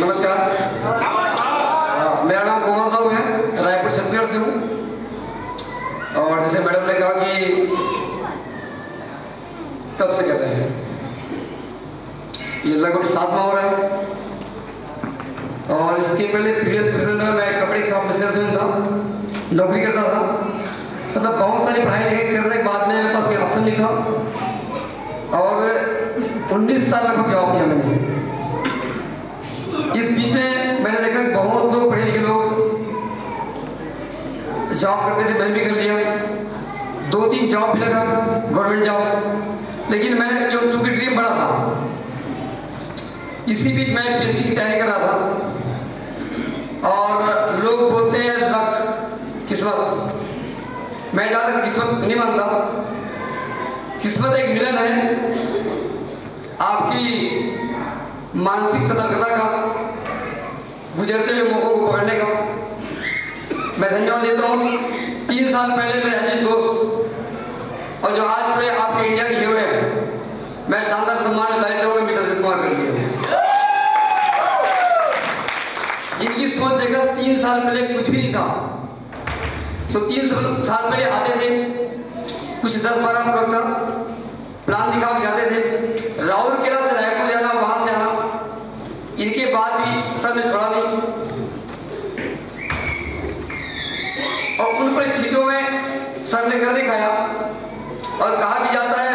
नमस्कार। मेरा नाम कुमार साहू है, रायपुर छत्तीसगढ़ से हूँ। और जैसे मैडम ने कहा कि कब से कर रहे हैं, ये लगभग 7 माह हो रहा है। और इसके पहले प्रीवियस प्रोफेशन में मैं कपड़े के साथ सेल्समैन था, नौकरी करता था। मतलब बहुत सारी पढ़ाई लिखाई करने के बाद में मेरे पास कोई ऑप्शन नहीं था और 19 साल लगभग जॉब किया मैंने। इस बीच में मैंने देखा कि बहुत लोग पढ़े लिखे लोग जॉब करते थे, मैंने भी कर लिया। 2-3 जॉब भी लगा, गवर्नमेंट जॉब। लेकिन मैंने जो चूंकि ड्रीम बड़ा था, इसी बीच मैं पीएससी की तैयारी कर रहा था। और लोग बोलते हैं लक, किस्मत। मैं ज़्यादा किस्मत नहीं मानता। किस्मत एक मिलन है आपकी मानसिक सतर्कता का, गुजरते हुए मौकों को पकड़ने का। मैं धन्यवाद देता हूँ 3 साल पहले मेरे अजीत दोस्त और जो आज पूरे आपके इंडिया के हीरो हैं, मैं शानदार सम्मान देता हूँ मिस्टर अजीत कुमार कर लिया। इनकी सोच देखा 3 साल पहले कुछ भी नहीं था, तो 3 साल पहले आते थे, कुछ 10-12 प्रोडक्ट था, प्लान दिखा के जाते थे। राउरकेला से रायपुर जाना, वहां से आना, इनके बाद भी सर ने छोड़ा नहीं। और उन परिस्थितियों में सर ने कर दिखाया। और कहा भी जाता है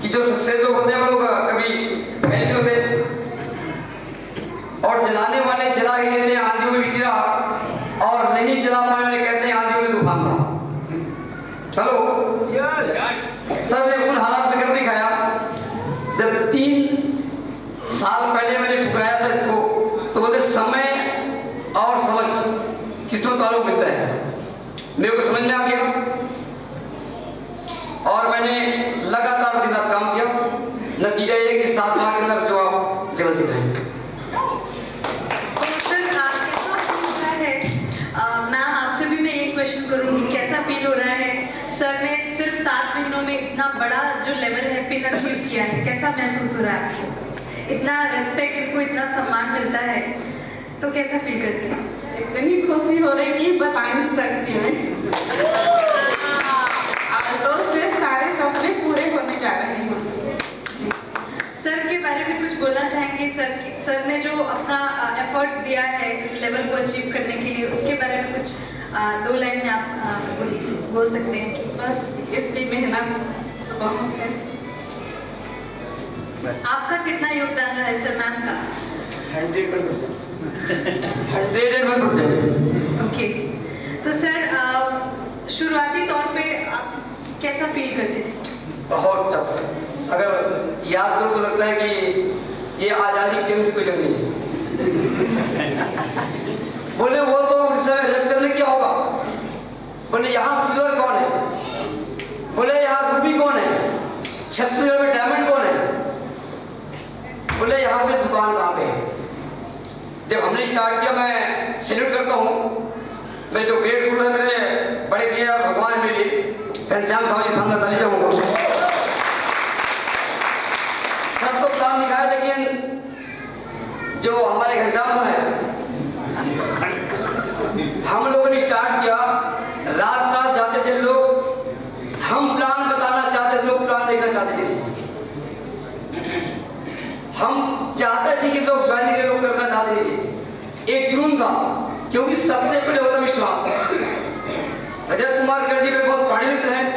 कि जो सक्सेस लोग होते हैं वो कभी फेल नहीं होते। और चलाने वाले चला ही लेते हैं, आंधियों में भी चिरा, और नहीं चला पाने वाले कहते हैं आंधियों में तूफान था। चलो, सर ने उन हालात में कर दिखाया जब 3 साल पहले मैंने ठुकराया था इसको, तो बोलते समय और समझ किस्मत वालों को मिलता है। मेरे को समझ में आ गया और मैंने लगातार दिन रात काम किया। नतीजा ये कि 7 माह के अंदर जो आप लेवल दिख रहे हैं। मैम आपसे भी मैं एक क्वेश्चन करूंगी, कैसा फील हो रहा है? सर ने सिर्फ 7 महीनों में इतना बड़ा जो लेवल है पिन अचीव किया है, कैसा महसूस हो रहा है आपको? इतना रिस्पेक्ट, इनको इतना सम्मान मिलता है, तो कैसा फील करती है? इतनी खुशी हो रही कि बता नहीं सकती मैं। दोस्त से सारे सपने पूरे होने जा रहे हैं। जी, सर के बारे में कुछ बोलना चाहेंगे? सर ने जो अपना एफर्ट्स दिया है इस लेवल को अचीव करने के लिए, उसके बारे में कुछ 2 लाइन में आप बोल सकते हैं? कि बस इसकी मेहनत तो बहुत है। आपका कितना योगदान रहा है सर मैम का? 101%। ओके, तो सर शुरुआती तौर पे आप कैसा फील करते थे? बहुत टफ। अगर याद करो तो लगता है कि ये आजादी की जंग से कोई जंग नहीं है। बोले वो तो रिजल्ट करने क्या होगा? बोले यहाँ सिल्वर कौन है? बोले यहाँ रूबी कौन है? छत्तीसगढ़ में डायमंड कौन है? बोले यहाँ पे दुकान कहाँ पे है? जब हमने स्टार्ट किया, मैं सैल्यूट करता हूँ, मैं जो ग्रेट गुरु है मेरे बड़े भैया भगवान मेरे लिए घनश्याम साहू जी, शानदार ताली चाहूँगा। सब तो प्लान दिखाया, लेकिन जो हमारे घनश्याम सर हैं, हम लोगों ने स्टार्ट किया, रात रात जाते थे लोग, हम प्लान बताना चाहते थे, लोग प्लान देखना चाहते थे। हम चाहते थे कि लोग ज्वाइन के लोग करना चाहते थे। एक जुनून था, क्योंकि सबसे पहले होता विश्वास। रजत कुमार कर जी मेरे बहुत पुराने मित्र हैं,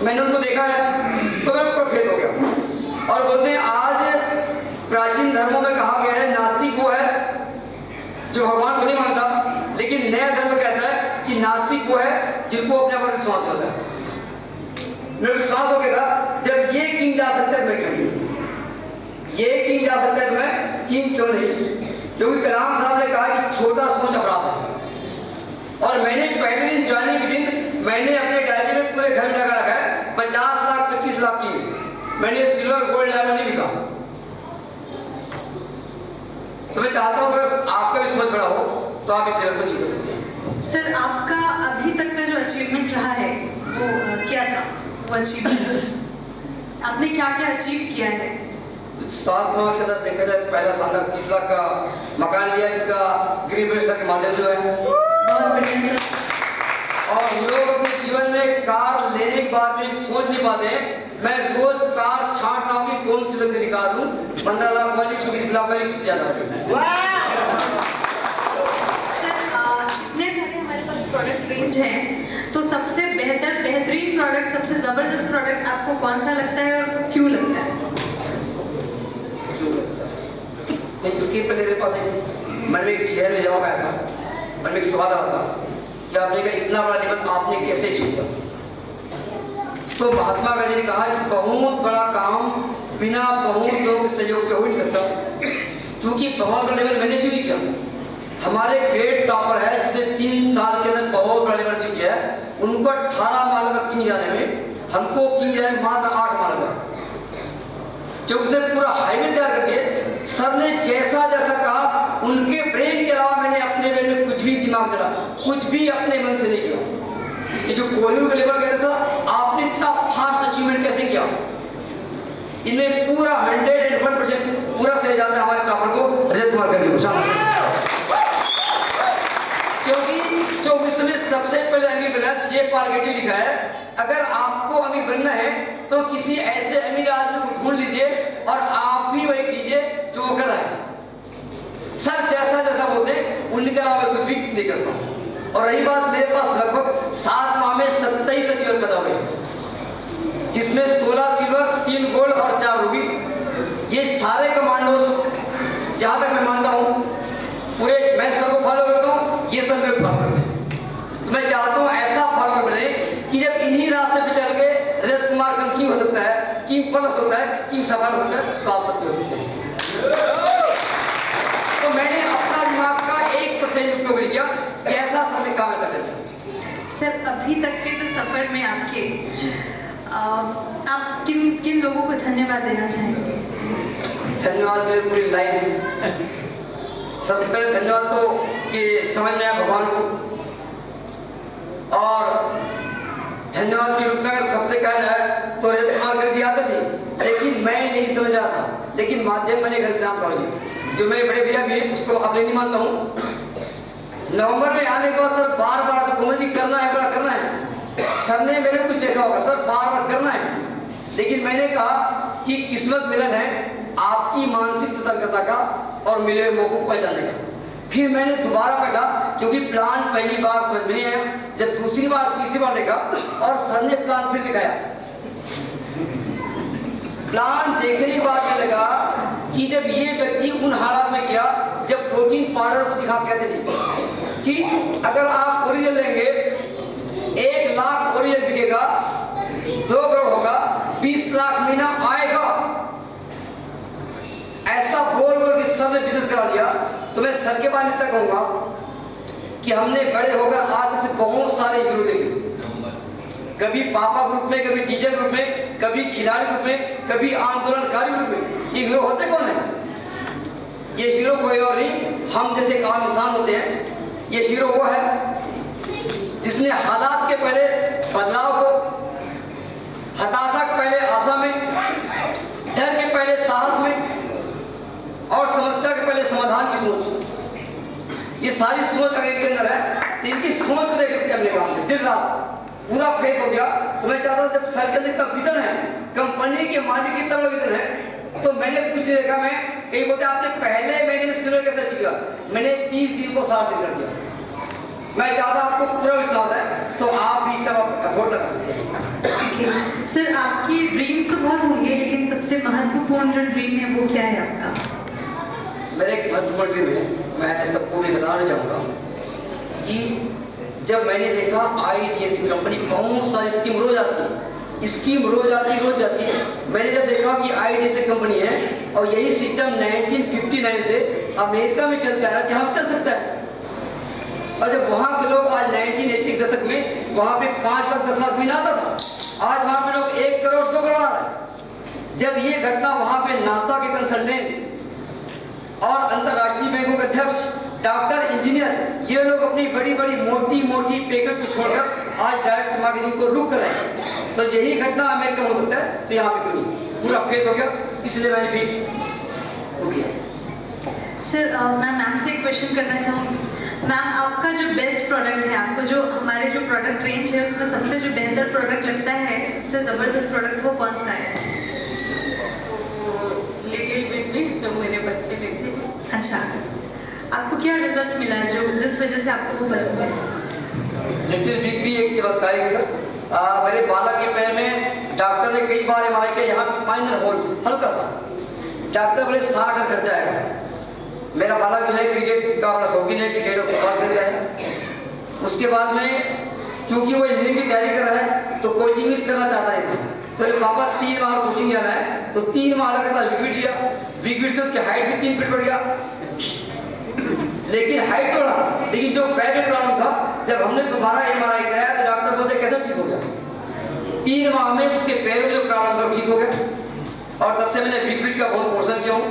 मैंने उनको देखा है तो मैं प्रफेद हो गया। और बोलते हैं आज प्राचीन धर्मों में कहा गया है नास्तिक वो है जो भगवान को नहीं मानता, लेकिन नया धर्म कहता है कि नास्तिक वो है जिनको अपने पर विश्वास होता है। मेरे विश्वास हो गया था जब ये किंग जा सकता है, मैं क्यों नहीं? ये किंग जा सकता है तो मैं किंग क्यों नहीं? क्योंकि कलाम साहब ने कहा कि छोटा सोच अपराध है। और मैंने पहले दिन ज्वाइनिंग के दिन मैंने अपने डायरी में पूरे घर में लगा रखा है 50 लाख 25 लाख की। मैंने सिल्वर गोल्ड डायमंड नहीं लिखा। तो मैं चाहता हूँ अगर आपका भी सोच बड़ा हो तो आप इस लेवल को अचीव कर सकते हैं। सर आपका अभी तक का जो अचीवमेंट रहा है वो क्या था? वो अचीवमेंट आपने क्या क्या अचीव किया है? 7 माह के अंदर देखा जाए तो पहला शानदार 30 लाख का मकान लिया, इसका गृह प्रवेश के माध्यम से है। बहुत बढ़िया सर। और लोग अपने जीवन में कार लेने के बाद में सोच नहीं पाते हैं, मैं रोज कार छांट रहा हूँ कि कौन सी लग्जरी कार लूं, 15 लाख वाली कि 20 लाख वाली, किससे ज्यादा वाली। सर इतने सारे हमारे पास प्रोडक्ट रेंज है, तो सबसे बेहतरीन प्रोडक्ट, सबसे जबरदस्त प्रोडक्ट आपको कौन सा लगता है और क्यों लगता है? नहीं, इसके पहले मेरे पास एक मन में एक चेयर में जवाब आया था, मन में एक सवाल आ था कि आपने कहा इतना बड़ा लेवल आपने कैसे अचीव किया। तो महात्मा गांधी ने कहा कि बहुत बड़ा काम बिना बहुत लोगों के सहयोग के हो नहीं सकता, क्योंकि बहुत बड़ा लेवल मैंने अचीव किया। हमारे ग्रेट टॉपर है जिसने 3 साल के अंदर बहुत बड़ा लेवल अचीव किया है, उनको 18 माह लगा किंग जाने में, हमको किंग जाने में मात्र 8 माह लगा, क्योंकि उसने पूरा हाईवे तैयार करके सर ने जैसा जैसा कहा, उनके ब्रेन के अलावा मैंने अपने ब्रेन में कुछ भी दिमाग डाला, कुछ भी अपने मन से नहीं किया। ये जो कोहिनूर का लेवल कह रहा था, आपने इतना फास्ट अचीवमेंट कैसे किया? इनमें पूरा 101% पूरा श्रेय जाता है हमारे टॉपर को, रजत कुमार गर्जी को। क्योंकि जो विश्व में सबसे पहले अमीर बना, जे पालगेटी लिखा है, अगर आपको अमीर बनना है तो किसी ऐसे अमीर आदमी को ढूंढ लीजिए और आप भी वही कीजिए जो वो कर रहा है। सर जैसा जैसा बोलते हैं उनके अलावा कुछ भी नहीं करता हूं। और रही बात, मेरे पास लगभग 7 माह में 27 अचीवमेंट पैदा हुए, जिसमें 16 सिल्वर, 3 गोल्ड और 4 रूबी। ये सारे कमांडोज जहां तक मैं मानता हूं पूरे, मैं सर को फॉलो करता हूं, ये सब मेरे फॉलो करते हैं। तो मैं चाहता हूं ऐसा फॉलो बने कि जब इन्हीं रास्ते पे चल के रजत कुमार का किंग हो सकता है, किंग प्लस होता है, किंग सफल हो सकता है, तो आप सबके हो सकते हैं। तो मैंने अपना दिमाग का 1% उपयोग नहीं किया, जैसा सर ने कहा वैसा कर दिया। सर अभी तक के जो सफर में आपके आप किन किन लोगों को धन्यवाद देना चाहेंगे? धन्यवाद मेरी पूरी लाइन है। सबसे पहले धन्यवाद तो कि समझ में आया भगवान को, और धन्यवाद के रूप में अगर सबसे कहना है तो रजत कुमार गर्जी आते थे, लेकिन मैं नहीं समझ रहा था, लेकिन माध्यम मैंने घर से आप कहा, जो मेरे बड़े भैया भी है उसको अपने नहीं मानता हूँ। नवंबर में आने के बाद सर बार बार तो कोमल जी करना है, बड़ा करना है। सर ने मेरे कुछ देखा होगा, सर बार बार करना है, लेकिन मैंने कहा कि किस्मत मिलन है आपकी मानसिक सतर्कता का और मिले हुए मौकों को पहचानने का। फिर मैंने दोबारा बैठा, क्योंकि प्लान पहली बार समझ में नहीं आया, जब दूसरी बार तीसरी बार देखा और सर ने प्लान फिर दिखाया। प्लान देखने के बाद में लगा कि जब ये व्यक्ति उन हालात में किया जब प्रोटीन पाउडर को दिखा कहते थे कि अगर आप ओरिजिनल लेंगे 1 लाख ओरिजिनल बिकेगा, 2 करोड़ होगा, 20 लाख महीना आएगा। ऐसा बोल बोल के सर ने बिजनेस करा लिया। तो मैं सर के बारे में तक कहूंगा कि हमने बड़े होकर आज से बहुत सारे हीरो देखे, कभी पापा ग्रुप में, कभी टीचर ग्रुप में, कभी खिलाड़ी ग्रुप में, कभी आंदोलनकारी ग्रुप में। ये हीरो होते कौन है? ये हीरो कोई और नहीं, हम जैसे एक आम इंसान होते हैं। ये हीरो वो है जिसने हालात के पहले बदलाव को, हताशा के पहले आशा में, डर के पहले साहस में, और समस्या के पहले समाधान की सोच, ये सारी सोच अगर इनके अंदर है तो इनकी सोच को देख के हमने काम किया, दिन रात पूरा फेक हो गया। तो मैं चाहता हूँ जब सर के अंदर इतना विजन है, कंपनी के मालिक की तरह विजन है, तो मैंने कुछ नहीं देखा। मैं कई बोलते आपने पहले महीने सिल्वर कैसे किया, मैंने 30 दिन को 60 दिन कर दिया। मैं चाहता आपको पूरा विश्वास है तो आप भी तब अफोर्ड लगा सकते हैं। सर आपकी ड्रीम्स तो बहुत होंगे, लेकिन सबसे महत्वपूर्ण जो ड्रीम है वो क्या है आपका? मेरे एक महत्वपूर्ण ड्रीम है, मैं सबको भी बताना चाहूँगा कि जब मैंने देखा IDSC कंपनी बहुत सारी स्कीम रोज आती है, स्कीम रोज आती है। मैंने जब देखा कि IDSC कंपनी है और यही सिस्टम 1959 से अमेरिका में चलता है कि हम चल सकता है। और जब वहाँ के लोग आज 1980 के दशक में वहाँ पे 5 लाख 10 लाख महीना आता था, आज वहाँ पे लोग 1 करोड़ 2 करोड़ आ रहा है। जब ये घटना वहाँ पे नासा के कंसल्टेंट और अंतर्राष्ट्रीय बैंकों के अध्यक्ष, डॉक्टर, इंजीनियर, ये लोग अपनी बड़ी बड़ी मोटी पैकेज को छोड़कर आज डायरेक्ट मार्केटिंग को रुक कर रहे हैं। तो यही घटना अमेरिका में हो सकता है, तो यहाँ पे क्यों नहीं? पूरा फेल हो गया। इसलिए मैंने भी वो किया। सर मैं मैम से एक क्वेश्चन करना चाहूँगी। मैम, आपका जो बेस्ट प्रोडक्ट है, आपको जो हमारे जो प्रोडक्ट रेंज है उसमें सबसे जो बेहतर प्रोडक्ट लगता है, सबसे ज़बरदस्त प्रोडक्ट, वो कौन सा है? लिटिल बिग भी जो मेरे बच्चे लेते हैं। अच्छा, आपको क्या रिजल्ट मिला जो जिस वजह से आपको वो पसंद है? लिटिल बिग भी एक चमत्कारी है सर। मेरे बालक के पैर में डॉक्टर ने कई बार एमआरआई किया, यहाँ माइनर होल हल्का सा, डॉक्टर बोले 60 खर्चा आएगा। मेरा बालक जो है क्रिकेट का बड़ा शौकीन है, क्रिकेट और फुटबॉल खेलता है। उसके बाद में क्योंकि वो इंजीनियरिंग की तैयारी कर रहा है तो कोचिंग मिस करना चाहता है, तो मेरे पापा 3 बार कोचिंग जाना है, तो 3 बार लगातार विकेट लिया। विकेट से उसकी हाइट भी 3 फीट बढ़ गया, लेकिन हाइट तो बढ़ा, लेकिन जो पैर में प्रॉब्लम था, जब हमने दोबारा एमआरआई कराया तो डॉक्टर बोलते कैसे ठीक हो गया। 3 माह में उसके पैर में जो प्रॉब्लम था ठीक हो गया, और तब से मैंने विकेट का बहुत पोषण किया हूँ।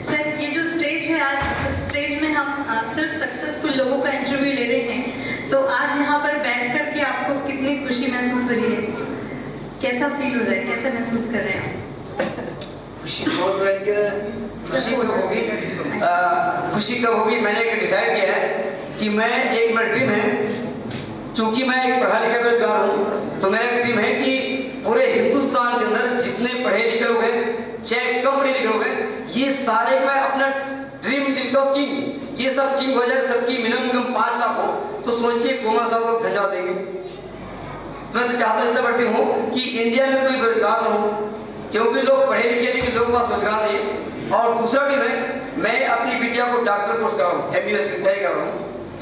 सर, ये जो स्टेज है, आज इस स्टेज में हम सिर्फ सक्सेसफुल लोगों का इंटरव्यू ले रहे हैं, तो आज यहाँ पर बैठ करके आपको कितनी खुशी महसूस हो रही है? कैसा फील हो रहा है, कैसा महसूस कर रहे हैं? खुशी बहुत खुशी कब होगी, खुशी कब होगी, मैंने एक डिसाइड किया है कि मैं एक मेरा ड्रीम है, चूंकि मैं एक पढ़ा लिखा बेरोजगार हूँ, तो मेरा ड्रीम है कि पूरे हिंदुस्तान के अंदर जितने पढ़े लिखे लोग हैं, चाहे कम पढ़े लिखे लोग हैं, ये सारे मैं अपना ड्रीम दिखता हूँ किंग, ये सब किंग हो जाए, सबकी मिनिमम इनकम 5 लाख हो, तो सोचिए कोमा साहब लोग धन्यवाद देंगे। तो मैं तो चाहता हूँ इतना बढ़ती हूँ कि इंडिया में कोई बेरोजगार न हो, क्योंकि लोग पढ़े लिखे लेकिन लोगों के पास रोजगार नहीं है। और दूसरा ड्रीम है, मैं अपनी बिटिया को डॉक्टर कोर्स कराऊँ, MBBS की तैयारी कर रहा हूँ।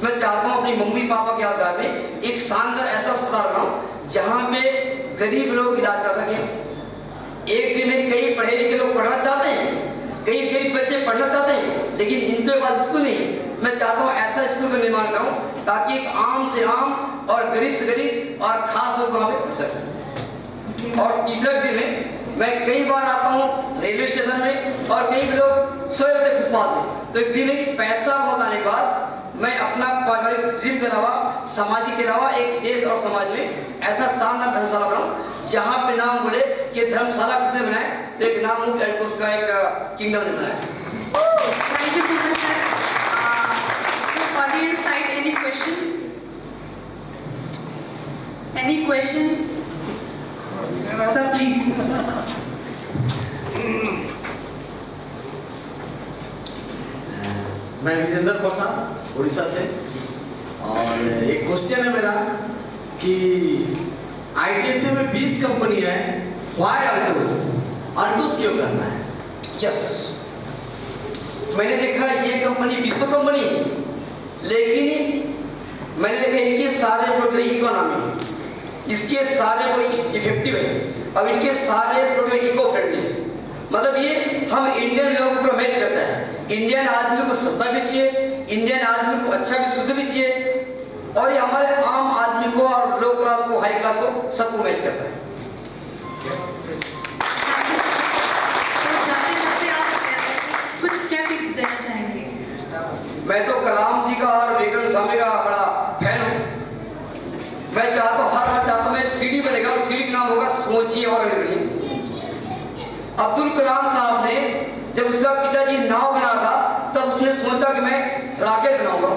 मैं चाहता हूँ अपनी मम्मी पापा के यादगार में एक शानदार ऐसा अस्पताल बनाऊँ जहाँ पे गरीब लोग इलाज कर सकें। एक ड्रीम है, कई पढ़े लिखे लोग पढ़ना चाहते हैं, कई गरीब बच्चे पढ़ना चाहते हैं, लेकिन इनके पास स्कूल नहीं। मैं चाहता हूँ ऐसा स्कूल का निर्माण कराऊँ ताकि एक आम से आम और गरीब से गरीब और खास लोग वहाँ पे पढ़ सकें। और तीसरा ड्रीम है, मैं कई बार आता हूँ रेलवे स्टेशन में और कई लोग सोए रहते फुटपाथ में, तो एक ड्रीम है कि पैसा बहुत आने के बाद मैं अपना पारिवारिक ड्रीम के अलावा, सामाजिक के अलावा एक देश और समाज में ऐसा शानदार धर्मशाला बनाऊं जहां पे नाम बोले कि धर्मशाला किसने बनाया, तो एक नाम हो एल्कोस का एक किंगडम ने बनाया। Thank you so much sir. Audience side, any question? Any questions? Sir please. मैं विजेंद्र प्रसाद उड़ीसा से, और एक क्वेश्चन है मेरा कि ITSA में 20 कंपनी है, व्हाई अल्टोस क्यों करना है? यस, मैंने देखा ये कंपनी विश्व कंपनी, लेकिन मैंने देखा इनके सारे प्रोडक्ट इकोनॉमी, इसके सारे प्रोडक्ट इफेक्टिव है, और इनके सारे प्रोडक्ट इको फ्रेंडली। मतलब ये हम इंडियन लोगों को मैच करता है। इंडियन आदमी को सस्ता भी चाहिए, इंडियन आदमी को अच्छा भी शुद्ध भी चाहिए, और ये हमारे आम आदमी को और लो क्लास को, हाई क्लास को, सबको मैच करता है। तो जाते जाते आप कुछ क्या टिप्स देना चाहेंगे? मैं तो कलाम जी का और विक्रम स्वामी का बड़ा फैन हूँ। मैं चाहता हूँ, हर बार चाहता हूँ मैं सीडी बनेगा, सीडी का नाम होगा सोचिए और बनिए। अब्दुल कलाम साहब ने जब उसका पिताजी नाव बना था, तब उसने सोचा कि मैं रॉकेट बनाऊंगा।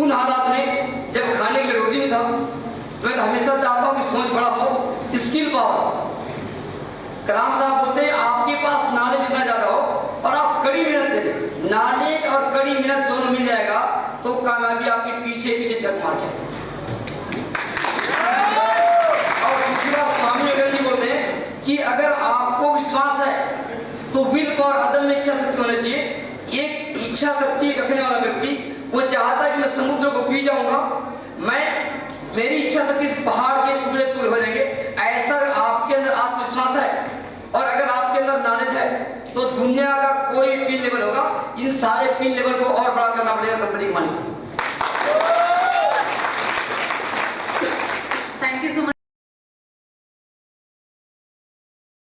उन हालात में जब खाने के लिए रोटी नहीं था, तो मैं तो हमेशा चाहता हूँ कि सोच बड़ा हो, स्किल पावर। कलाम साहब बोलते हैं आपके पास नॉलेज इतना ज्यादा हो और आप कड़ी मेहनत करें, नॉलेज और कड़ी मेहनत दोनों मिल जाएगा तो कामयाबी आपके पीछे पीछे छक मार के। और दूसरी बात, स्वामी विवेकानंद जी बोलते हैं कि अगर आपको विश्वास है तो विल पावर, अदम्य इच्छा शक्ति होना चाहिए। एक इच्छा शक्ति रखने वाला व्यक्ति वो चाहता है कि मैं समुद्र को पी जाऊंगा, मेरी इच्छा शक्ति से पहाड़ के टुकड़े टुकड़े हो जाएंगे। ऐसा अगर आपके अंदर आत्मविश्वास है और अगर आपके अंदर नॉलेज है तो दुनिया का कोई पिन लेवल होगा, इन सारे पिन लेवल को और बड़ा करना पड़ेगा कंपनी के मालिक।